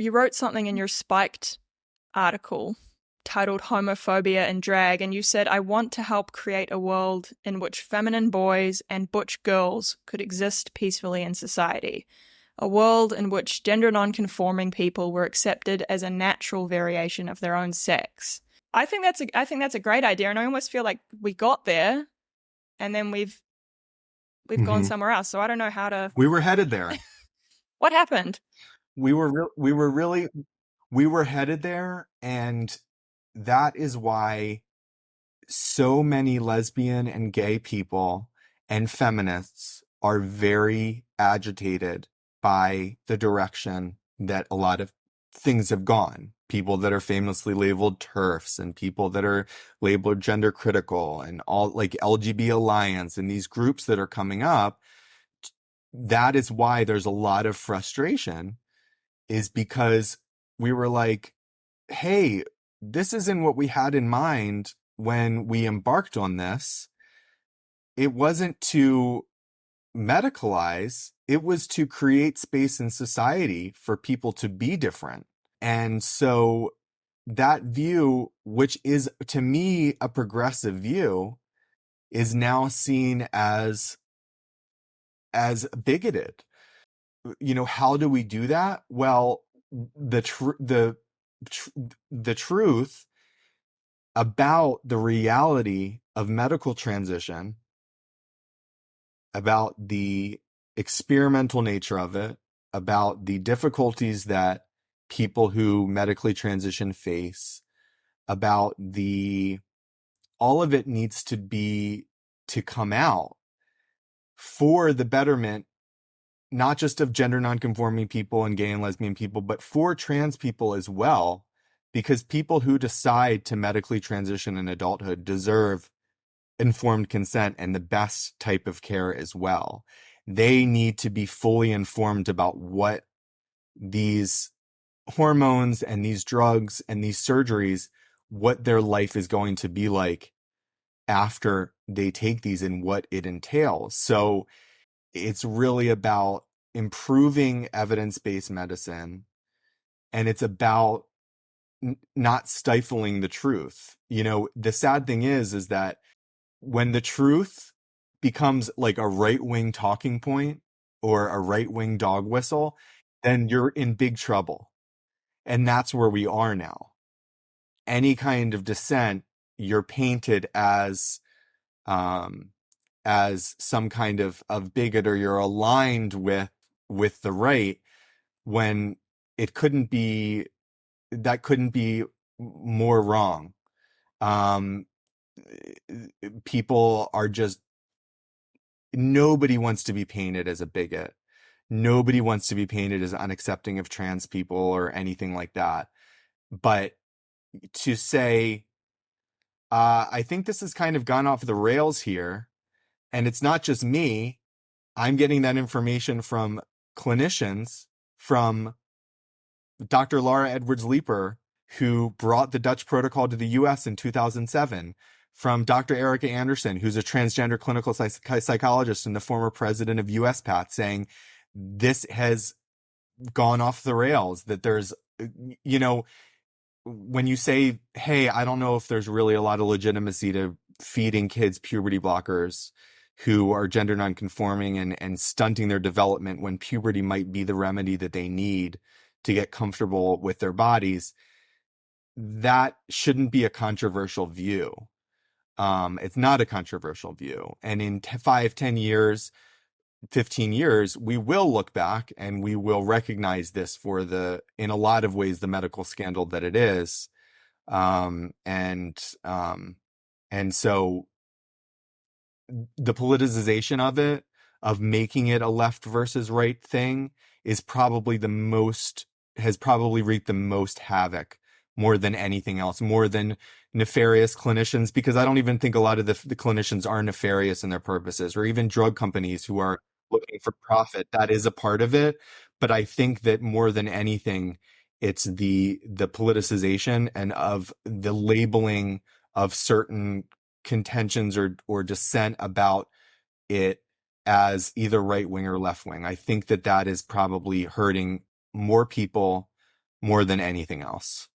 you wrote something in your Spiked article titled Homophobia in Drag, and you said, I want to help create a world in which feminine boys and butch girls could exist peacefully in society. A world in which gender non-conforming people were accepted as a natural variation of their own sex. I think that's a great idea, and I almost feel like we got there, and then we've gone somewhere else. So I don't know how to. We were headed there. What happened? We were headed there, and that is why so many lesbian and gay people and feminists are very agitated by the direction that a lot of things have gone. People that are famously labeled TERFs and people that are labeled gender critical and all like LGB Alliance and these groups that are coming up. That is why there's a lot of frustration, is because we were like, hey, this isn't what we had in mind when we embarked on this. It wasn't to medicalize, it was to create space in society for people to be different. And so that view, which is to me a progressive view, is now seen as bigoted. You know, how do we do that? Well, the truth about the reality of medical transition, about the experimental nature of it, about the difficulties that people who medically transition face, about all of it needs to come out for the betterment, not just of gender nonconforming people and gay and lesbian people, but for trans people as well, because people who decide to medically transition in adulthood deserve informed consent and the best type of care as well. They need to be fully informed about what these hormones and these drugs and these surgeries, what their life is going to be like after they take these and what it entails. So it's really about improving evidence-based medicine, and it's about not stifling the truth. You know, the sad thing is that when the truth becomes like a right-wing talking point or a right-wing dog whistle, then you're in big trouble. And that's where we are now. Any kind of dissent, you're painted as some kind of bigot, or you're aligned with the right, when it couldn't be more wrong. People are just, nobody wants to be painted as a bigot. Nobody wants to be painted as unaccepting of trans people or anything like that. But to say, I think this has kind of gone off the rails here, and it's not just me. I'm getting that information from clinicians, from Dr. Laura Edwards-Leeper, who brought the Dutch protocol to the US in 2007, from Dr. Erica Anderson, who's a transgender clinical psychologist and the former president of USPATH, saying this has gone off the rails, that there's, you know, when you say, hey, I don't know if there's really a lot of legitimacy to feeding kids puberty blockers who are gender nonconforming and stunting their development, when puberty might be the remedy that they need to get comfortable with their bodies, that shouldn't be a controversial view. It's not a controversial view. And in 5, 10 years, 15 years, we will look back and we will recognize this for in a lot of ways, the medical scandal that it is. And so the politicization of it, of making it a left versus right thing, has probably wreaked the most havoc, more than anything else, more than nefarious clinicians, because I don't even think a lot of the clinicians are nefarious in their purposes, or even drug companies who are looking for profit. That is a part of it. But I think that more than anything, it's the politicization and of the labeling of certain contentions or dissent about it as either right wing or left wing. I think that is probably hurting more people more than anything else.